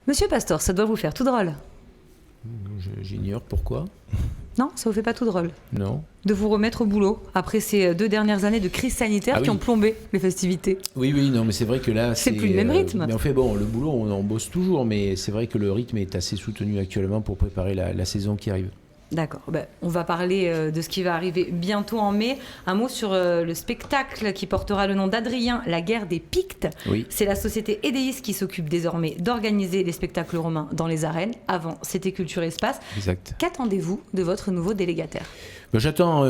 Monsieur Pastor, ça doit vous faire tout drôle. J'ignore pourquoi. Non, ça vous fait pas tout drôle Non. de vous remettre au boulot après ces 2 dernières années de crise sanitaire qui ont plombé les festivités. Oui, non, mais c'est vrai que là, c'est plus le même rythme. Mais en fait, bon, le boulot, on bosse toujours, mais c'est vrai que le rythme est assez soutenu actuellement pour préparer la saison qui arrive. D'accord. On va parler de ce qui va arriver bientôt en mai. Un mot sur le spectacle qui portera le nom d'Adrien, la guerre des Pictes. Oui. C'est la société Edéis qui s'occupe désormais d'organiser les spectacles romains dans les arènes. Avant, c'était Culture Espace. Exact. Qu'attendez-vous de votre nouveau délégataire ? J'attends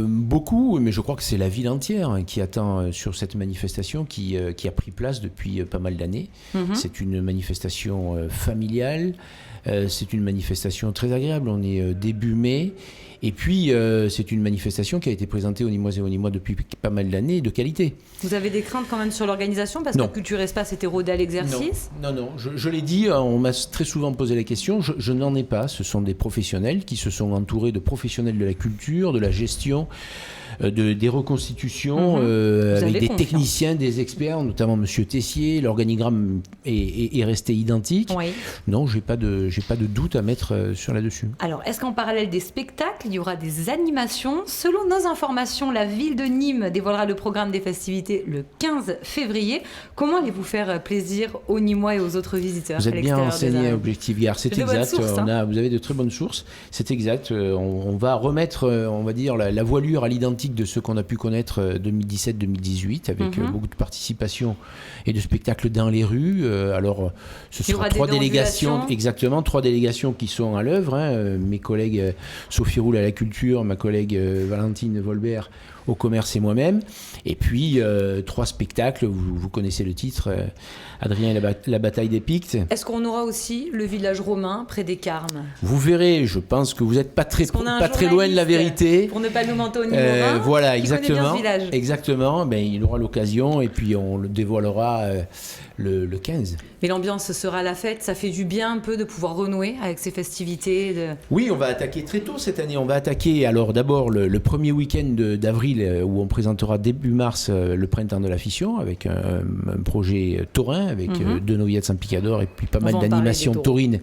beaucoup, mais je crois que c'est la ville entière qui attend sur cette manifestation qui a pris place depuis pas mal d'années. C'est une manifestation familiale, c'est une manifestation très agréable. On est début mai. Et puis, c'est une manifestation qui a été présentée aux Nîmoises et aux Nîmois depuis pas mal d'années, de qualité. Vous avez des craintes quand même sur l'organisation parce que Culture Espace était rodé à l'exercice ? Non. Je l'ai dit, on m'a très souvent posé la question. Je n'en ai pas. Ce sont des professionnels qui se sont entourés de professionnels de la culture, de la gestion, des reconstitutions, avec des techniciens, des experts, notamment Monsieur Tessier. L'organigramme est resté identique. Oui. Non, j'ai pas de doute à mettre sur là-dessus. Alors, est-ce qu'en parallèle des spectacles, il y aura des animations ? Selon nos informations, la ville de Nîmes dévoilera le programme des festivités le 15 février. Comment allez-vous faire plaisir aux Nîmois et aux autres visiteurs ? Vous êtes bien renseigné, Objectif Gare. C'est exact. Source, vous avez de très bonnes sources. C'est exact. On va remettre, on va dire, la voilure à l'identique de ce qu'on a pu connaître 2017-2018 avec beaucoup de participation et de spectacles dans les rues. Alors, ce sera 3 délégations, exactement, 3 délégations qui sont à l'œuvre. Mes collègues Sophie Roule à la culture, ma collègue Valentine Volbert au commerce et moi-même. Et puis, 3 spectacles, vous connaissez le titre, Adrien et la bataille des Pictes. Est-ce qu'on aura aussi le village romain près des Carmes ? Vous verrez, je pense que vous n'êtes pas très loin de la vérité. Pour ne pas nous mentir au Nîmes. Voilà, exactement. Bien ce village. Exactement, il aura l'occasion et puis on le dévoilera le 15. Mais l'ambiance sera la fête, ça fait du bien un peu de pouvoir renouer avec ces festivités. Oui, on va attaquer très tôt cette année. On va attaquer alors d'abord le premier week-end d'avril où on présentera début mars le printemps de la fission avec un projet taurin avec deux noyades San Picador et puis pas mal d'animations taurines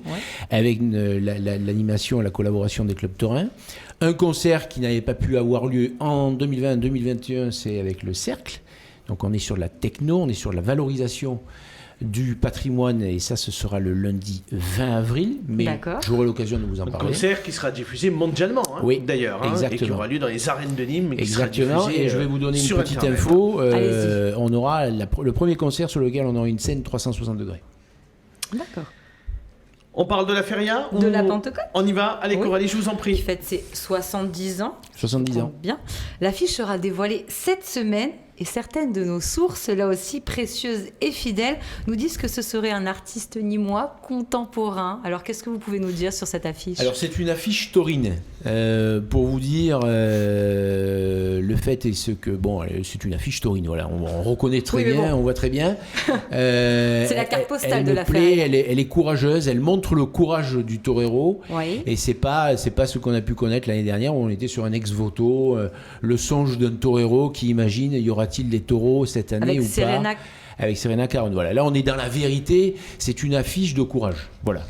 avec l'animation et la collaboration des clubs taurins. Un concert qui n'avait pas pu avoir lieu en 2020-2021, c'est avec le Cercle. Donc on est sur de la techno, on est sur de la valorisation du patrimoine et ça ce sera le lundi 20 avril, mais j'aurai l'occasion de vous en parler. Un concert qui sera diffusé mondialement, d'ailleurs, et qui aura lieu dans les arènes de Nîmes. Exactement, et je vais vous donner une petite info, on aura le premier concert sur lequel on aura une scène 360 degrés. D'accord. On parle de la Feria de la Pentecôte. On y va. Allez, Coralie, je vous en prie. Qui fête ses 70 ans. 70 ans. Bien. L'affiche sera dévoilée cette semaine et certaines de nos sources, là aussi précieuses et fidèles, nous disent que ce serait un artiste nîmois contemporain. Alors, qu'est-ce que vous pouvez nous dire sur cette affiche ? Alors, c'est une affiche taurine. Pour vous dire, le fait est ce que... Bon, c'est une affiche taurine, voilà. On reconnaît très bien, on voit très bien. C'est la carte postale de la Feria. Elle est courageuse, elle montre le courage du torero. Oui. Et c'est pas ce qu'on a pu connaître l'année dernière, où on était sur un ex-voto, le songe d'un torero qui imagine, y aura-t-il des taureaux cette année ou pas ? Avec Serena Caron. Voilà. Là, on est dans la vérité. C'est une affiche de courage. Voilà.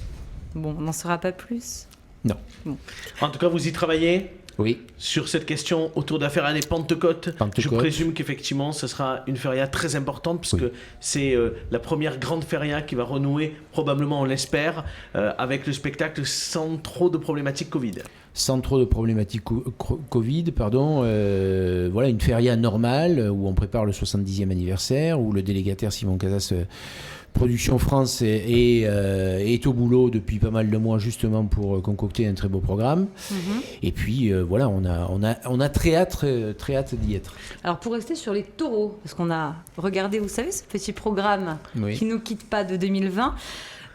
Bon, on n'en saura pas plus. Non. Bon. En tout cas, vous y travaillez ? Oui. Sur cette question autour de la Feria des Pentecôtes. Je présume qu'effectivement, ce sera une feria très importante puisque c'est la première grande feria qui va renouer, probablement on l'espère, avec le spectacle sans trop de problématiques Covid. Sans trop de problématiques Covid, pardon. Voilà, une feria normale où on prépare le 70e anniversaire, où le délégataire Simon Casas, Production France, est au boulot depuis pas mal de mois justement pour concocter un très beau programme. Et puis voilà, on a très hâte d'y être. Alors pour rester sur les taureaux, parce qu'on a regardé, vous savez, ce petit programme qui ne nous quitte pas de 2020.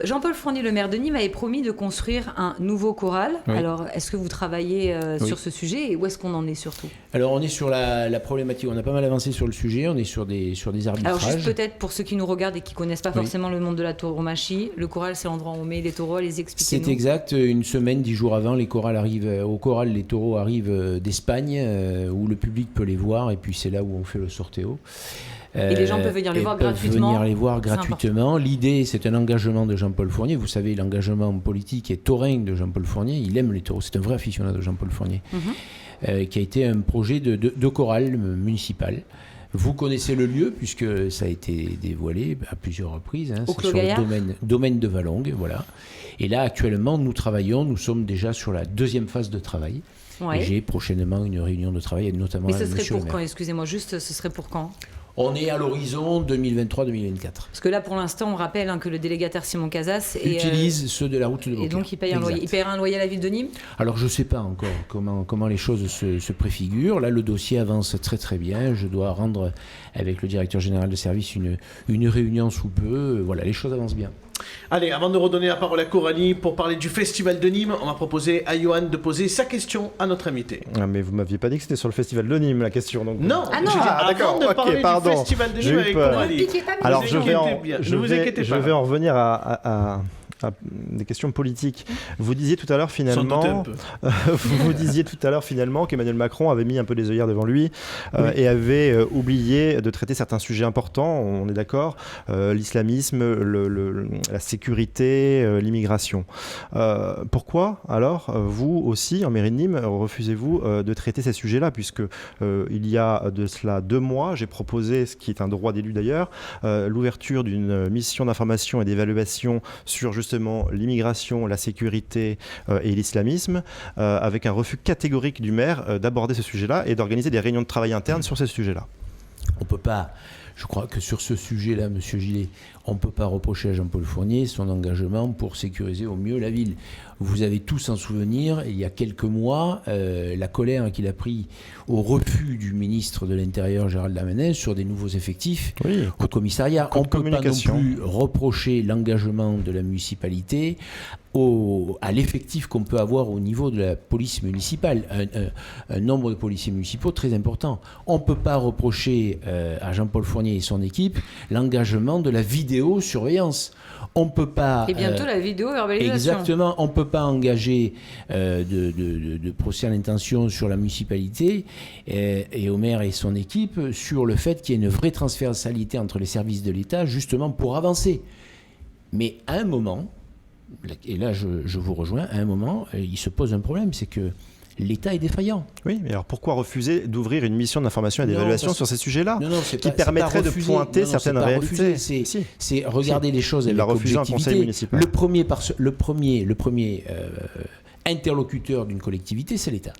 Jean-Paul Fournier, le maire de Nîmes, avait promis de construire un nouveau choral. Oui. Alors, est-ce que vous travaillez sur ce sujet et où est-ce qu'on en est surtout ? Alors, on est sur la problématique. On a pas mal avancé sur le sujet. On est sur des arbitrages. Alors, juste peut-être pour ceux qui nous regardent et qui ne connaissent pas forcément le monde de la tauromachie, le choral, c'est l'endroit où on met les taureaux. Les expliquez-nous. C'est exact. Une semaine, 10 jours avant, les taureaux arrivent d'Espagne, où le public peut les voir. Et puis, c'est là où on fait le sorteo. Et les gens peuvent venir les voir gratuitement. L'idée, c'est un engagement de Jean-Paul Fournier. Vous savez, l'engagement politique et taurin de Jean-Paul Fournier. Il aime les taureaux. C'est un vrai aficionado de Jean-Paul Fournier, qui a été un projet de chorale municipale. Vous connaissez le lieu, puisque ça a été dévoilé à plusieurs reprises. C'est sur le domaine de Valongue. Voilà. Et là, actuellement, nous sommes déjà sur la deuxième phase de travail. Ouais. Et j'ai prochainement une réunion de travail, notamment avec M. le maire. Mais ce serait pour quand ? Excusez-moi, juste, ce serait pour quand ? On est à l'horizon 2023-2024. Parce que là, pour l'instant, on rappelle que le délégataire Simon Casas utilise ceux de la route de Beaucaire. Et donc, il paye un loyer. Il paiera un loyer à la ville de Nîmes ? Alors, je ne sais pas encore comment les choses se préfigurent. Là, le dossier avance très très bien. Je dois rendre avec le directeur général de service une réunion sous peu. Voilà, les choses avancent bien. Allez, avant de redonner la parole à Coralie pour parler du Festival de Nîmes, on va proposer à Johan de poser sa question à notre invité. Ah, mais vous m'aviez pas dit que c'était sur le Festival de Nîmes la question. Donc... Non, d'accord. Avant de parler du Festival de Nîmes avec Coralie. Alors je vais en revenir à des questions politiques. Vous disiez tout à l'heure finalement, qu'Emmanuel Macron avait mis un peu des œillères devant lui et avait oublié de traiter certains sujets importants. On est d'accord, l'islamisme, la sécurité, l'immigration. Pourquoi alors vous aussi en mairie de Nîmes refusez-vous de traiter ces sujets-là, puisque il y a de cela 2 mois, j'ai proposé, ce qui est un droit d'élu d'ailleurs, l'ouverture d'une mission d'information et d'évaluation sur justement l'immigration, la sécurité et l'islamisme, avec un refus catégorique du maire d'aborder ce sujet-là et d'organiser des réunions de travail internes sur ces sujets-là. On peut pas, je crois que sur ce sujet-là, Monsieur Gillet, on ne peut pas reprocher à Jean-Paul Fournier son engagement pour sécuriser au mieux la ville. Vous avez tous en souvenir, il y a quelques mois, la colère qu'il a pris au refus du ministre de l'Intérieur, Gérald Darmanin, sur des nouveaux effectifs au commissariat. On ne peut pas non plus reprocher l'engagement de la municipalité à l'effectif qu'on peut avoir au niveau de la police municipale. Un nombre de policiers municipaux très important. On ne peut pas reprocher à Jean-Paul Fournier et son équipe l'engagement de la vidéosurveillance. On peut pas... Et bientôt la vidéo-verbalisation. Exactement. On ne peut pas engager de procès à l'intention sur la municipalité et au maire et son équipe sur le fait qu'il y ait une vraie transversalité entre les services de l'État, justement pour avancer. Mais à un moment, et là je vous rejoins, à un moment, il se pose un problème, c'est que l'État est défaillant. Oui, mais alors pourquoi refuser d'ouvrir une mission d'information et d'évaluation sur ces sujets-là qui permettrait de pointer certaines réalités? C'est regarder les choses avec objectivité. Le premier interlocuteur d'une collectivité, c'est l'État.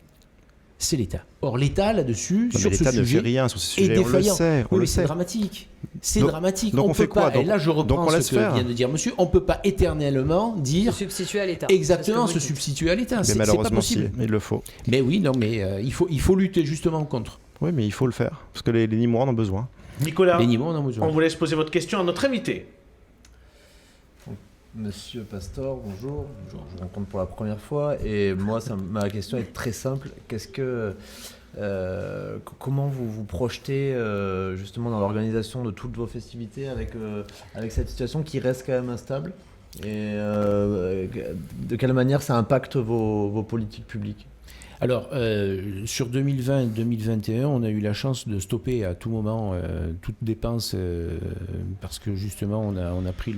C'est l'État. Or, l'État, là-dessus, sur ce sujet, rien sur ce sujet, est défaillant. On le sait. C'est dramatique. C'est dramatique. Donc on fait quoi ? Et là, je reprends ce que vient de dire monsieur. On ne peut pas éternellement dire... Se substituer à l'État. Exactement, se substituer à l'État. C'est pas possible. Il le faut. Mais oui, non, mais il faut lutter justement contre. Oui, mais il faut le faire. Parce que les Nîmois en ont besoin. Nicolas, on vous laisse poser votre question à notre invité. Monsieur Pastor, bonjour. Je vous rencontre pour la première fois et moi, ma question est très simple. Comment vous vous projetez justement dans l'organisation de toutes vos festivités avec cette situation qui reste quand même instable et de quelle manière ça impacte vos politiques publiques ? Alors, sur 2020 et 2021, on a eu la chance de stopper à tout moment toute dépense parce que justement, on a pris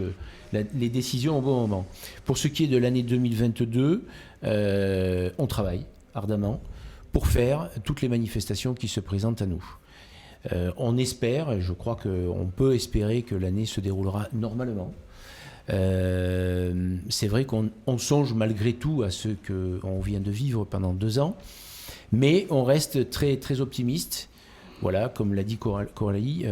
les décisions au bon moment. Pour ce qui est de l'année 2022, on travaille ardemment pour faire toutes les manifestations qui se présentent à nous. On espère, et je crois qu'on peut espérer que l'année se déroulera normalement. C'est vrai qu'on songe malgré tout à ce qu'on vient de vivre pendant 2 ans, mais on reste très, très optimiste. Voilà, comme l'a dit Coralie,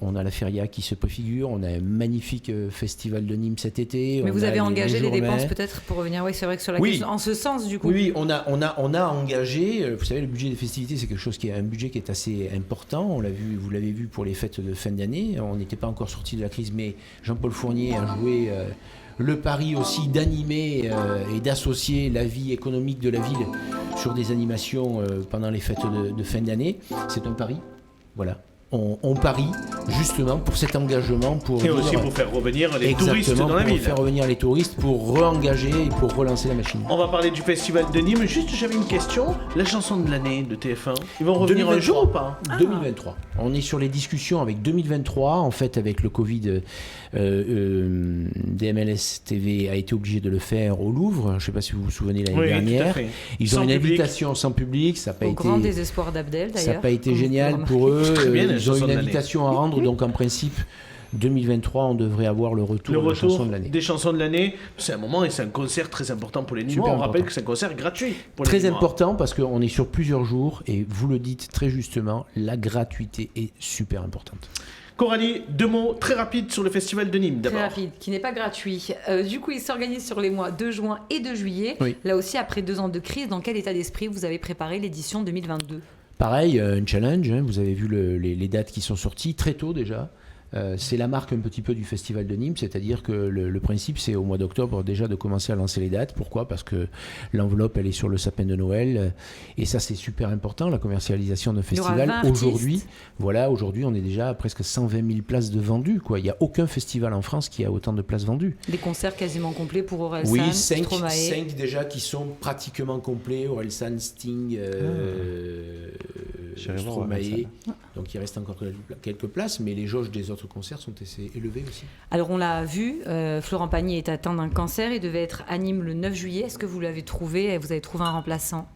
on a la feria qui se préfigure, on a un magnifique festival de Nîmes cet été. Mais vous avez engagé les dépenses peut-être pour revenir, oui, c'est vrai que sur la question, en ce sens du coup. Oui, on a engagé, vous savez, le budget des festivités, c'est quelque chose un budget qui est assez important, vous l'avez vu pour les fêtes de fin d'année, on n'était pas encore sorti de la crise, mais Jean-Paul Fournier a joué le pari aussi d'animer et d'associer la vie économique de la ville sur des animations pendant les fêtes de fin d'année. C'est un pari. Voilà. on parie justement pour cet engagement. Et aussi pour faire revenir les touristes dans la ville. Pour faire revenir les touristes, pour re-engager et pour relancer la machine. On va parler du festival de Nîmes. Juste, j'avais une question. La chanson de l'année de TF1, ils vont revenir 2023. Un jour ou pas 2023. On est sur les discussions avec 2023. En fait, avec le Covid, DMLS TV a été obligé de le faire au Louvre. Je ne sais pas si vous vous souvenez l'année dernière. Ils ont une invitation sans public. Ça n'a pas été... grand désespoir d'Abdel, d'ailleurs. Ça n'a pas été génial pour eux. Ils ont une invitation à rendre. Donc, en principe, 2023, on devrait avoir le retour de la chanson de l'année. Des chansons de l'année, c'est un moment et c'est un concert très important pour les Nîmois. On rappelle que c'est un concert gratuit pour les Nîmois. Très important parce qu'on est sur plusieurs jours et vous le dites très justement, la gratuité est super importante. Coralie, 2 mots très rapides sur le festival de Nîmes d'abord. Très rapide, qui n'est pas gratuit. Du coup, il s'organise sur les mois de juin et de juillet. Oui. Là aussi, après 2 ans de crise, dans quel état d'esprit vous avez préparé l'édition 2022 ? Pareil, un challenge, hein, vous avez vu les dates qui sont sorties très tôt déjà. C'est la marque un petit peu du Festival de Nîmes, c'est-à-dire que le principe c'est au mois d'octobre déjà de commencer à lancer les dates. Pourquoi ? Parce que l'enveloppe elle est sur le sapin de Noël et ça c'est super important, la commercialisation d'un festival. Aujourd'hui on est déjà à presque 120 000 places de vendues, quoi. Il n'y a aucun festival en France qui a autant de places vendues. Des concerts quasiment complets pour Orelsan, oui, Stromae. 5 déjà qui sont pratiquement complets, Orelsan, Sting, Stromae. Donc il reste encore quelques places, mais les jauges des autres concerts sont assez élevés aussi. Alors on l'a vu, Florent Pagny est atteint d'un cancer, il devait être à Nîmes le 9 juillet. Est-ce que vous l'avez trouvé ? Vous avez trouvé un remplaçant ?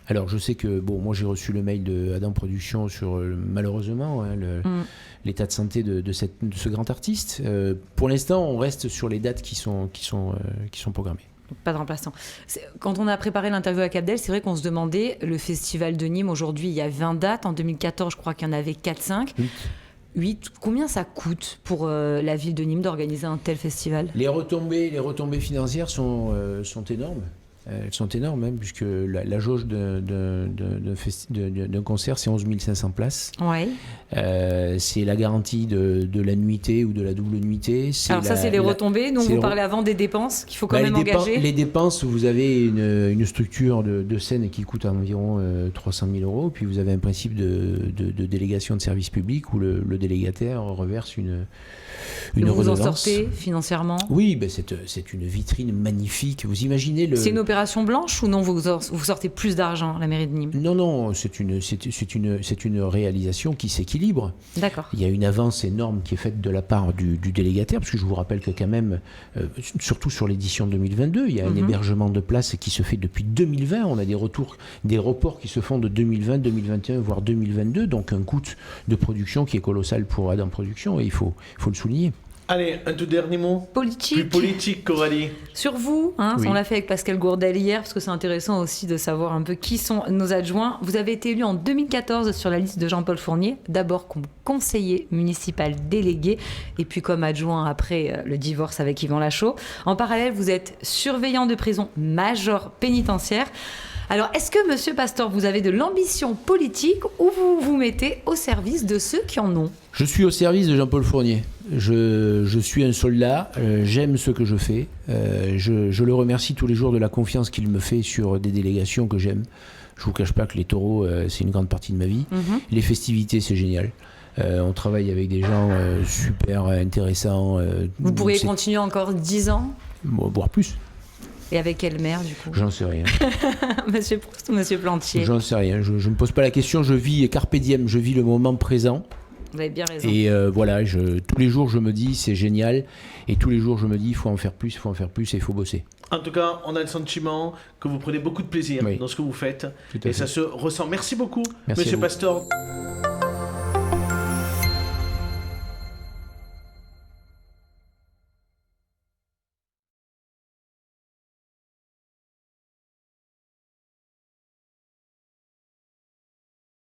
Alors je sais que, moi j'ai reçu le mail de Adam Productions sur malheureusement l'état de santé de ce grand artiste. Pour l'instant on reste sur les dates qui sont programmées. Pas de remplaçant. Quand on a préparé l'interview avec Abdel, c'est vrai qu'on se demandait, le festival de Nîmes aujourd'hui il y a 20 dates, en 2014 je crois qu'il y en avait 4-5. 8. Combien ça coûte pour la ville de Nîmes d'organiser un tel festival ? Les retombées financières sont énormes. Elles sont énormes, hein, puisque la jauge d'un concert, c'est 11 500 places. Ouais. C'est la garantie de la nuitée ou de la double nuitée. Alors ça, c'est les retombées. Nous, on vous parlait avant des dépenses qu'il faut quand même engager. Les dépenses, vous avez une structure de scène qui coûte environ 300 000 €. Puis vous avez un principe de délégation de service public où le délégataire reverse une redevance. Vous en sortez financièrement ? Oui, c'est une vitrine magnifique. Vous imaginez C'est une opération blanche ou non, vous sortez plus d'argent, la mairie de Nîmes ? Non, c'est une réalisation qui s'équilibre. D'accord. Il y a une avance énorme qui est faite de la part du délégataire, parce que je vous rappelle que quand même, surtout sur l'édition 2022, il y a un hébergement de places qui se fait depuis 2020. On a des reports qui se font de 2020, 2021, voire 2022, donc un coût de production qui est colossal pour Adam Productions, et il faut le souligner. Allez, un tout dernier mot. Politique. Plus politique, Coralie. Sur vous, oui. On l'a fait avec Pascal Gourdel hier, parce que c'est intéressant aussi de savoir un peu qui sont nos adjoints. Vous avez été élu en 2014 sur la liste de Jean-Paul Fournier, d'abord comme conseiller municipal délégué, et puis comme adjoint après le divorce avec Yvan Lachaud. En parallèle, vous êtes surveillant de prison, major pénitentiaire. Alors, est-ce que, Monsieur Pastor, vous avez de l'ambition politique ou vous vous mettez au service de ceux qui en ont ? Je suis au service de Jean-Paul Fournier. Je suis un soldat, j'aime ce que je fais. Je le remercie tous les jours de la confiance qu'il me fait sur des délégations que j'aime. Je ne vous cache pas que les taureaux, c'est une grande partie de ma vie. Les festivités, c'est génial. On travaille avec des gens super intéressants. Vous pourriez continuer encore 10 ans ? Voire plus. Et avec quel maire, du coup ? J'en sais rien. Monsieur Proust ou Monsieur Plantier ? J'en sais rien. Je ne me pose pas la question. Je vis carpe diem. Je vis le moment présent. Vous avez bien raison. Et voilà, tous les jours, je me dis, c'est génial. Et tous les jours, je me dis, il faut en faire plus, et il faut bosser. En tout cas, on a le sentiment que vous prenez beaucoup de plaisir dans ce que vous faites. Et ça se ressent. Merci beaucoup, Monsieur Pastor.